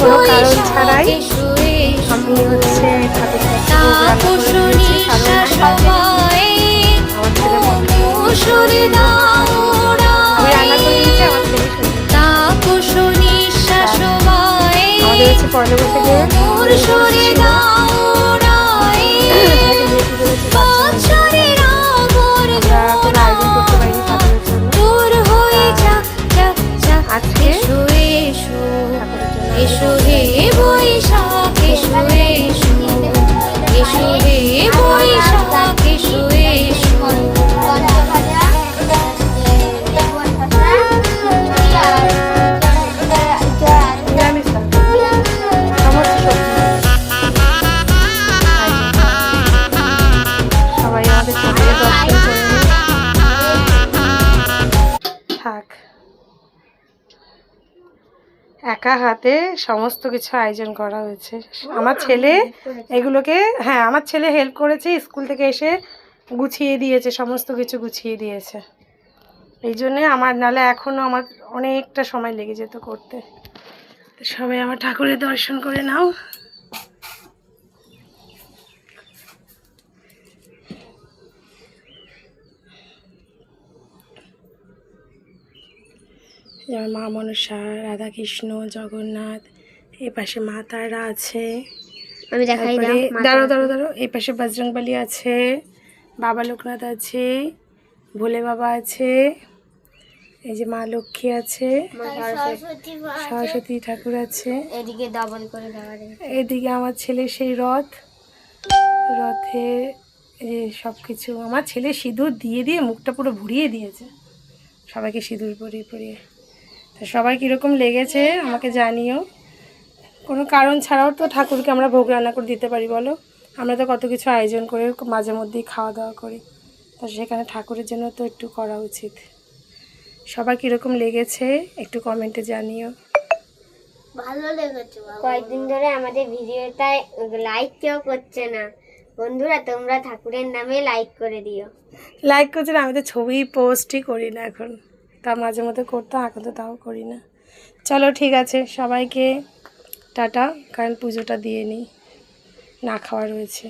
কোনো কারণ ছাড়াই আমি হচ্ছে ঠাকুর আমাদের হচ্ছে পয়লা বৈশাখে আজকে এসো হে বৈশাখ এসো এসো এসো হে বৈশাখ এসো এসো সবাই আমাদের ঠাকুরের দর্শন করে থাক। একা হাতে সমস্ত কিছু আয়োজন করা হয়েছে। আমার ছেলে এগুলোকে, হ্যাঁ আমার ছেলে হেল্প করেছে, স্কুল থেকে এসে গুছিয়ে দিয়েছে, সমস্ত কিছু গুছিয়ে দিয়েছে। এই জন্যে আমার, নাহলে এখনও আমার অনেকটা সময় লেগে যেত করতে। সবাই আমার ঠাকুরের দর্শন করে নাও। যেমন মা মনসা, রাধাকৃষ্ণ, জগন্নাথ, এই পাশে মা তারা আছে। আমি দেখাই দাঁড়ো দাঁড়ো দাঁড়ো, এই পাশে বজরংবলী আছে, বাবা লোকনাথ আছে, ভোলে বাবা আছে, এই যে মা লক্ষ্মী আছে, সরস্বতী ঠাকুর আছে, এদিকে ডাবল করে দেওয়া এদিকে আমার ছেলে সেই রথে এই সব কিছু। আমার ছেলে সিঁদুর দিয়ে দিয়ে মুখটা পুরো ভরিয়ে দিয়েছে, সবাইকে সিঁদুর পরিয়ে পরিয়ে। তো সবাই কীরকম লেগেছে আমাকে জানিও। কোনো কারণ ছাড়াও তো ঠাকুরকে আমরা ভোগ রান্না করে দিতে পারি বলো। আমরা তো কত কিছু আয়োজন করে মাঝে মধ্যেই খাওয়া দাওয়া করি, তো সেখানে ঠাকুরের জন্য তো একটু করা উচিত। সবার কীরকম লেগেছে একটু কমেন্টে জানিও। ভালো লেগেছে। কয়েকদিন ধরে আমাদের ভিডিওটায় লাইক কেউ করছে না। বন্ধুরা তোমরা ঠাকুরের নামে লাইক করে দিও। লাইক করছে না, আমি তো ছবি পোস্টই করি না এখন, তা মাঝে মধ্যে করতাম, এখন তো তাও করি না। চলো ঠিক আছে, সবাইকে টাটা, কারণ পুজোটা দিয়ে নিই, না খাওয়া রয়েছে।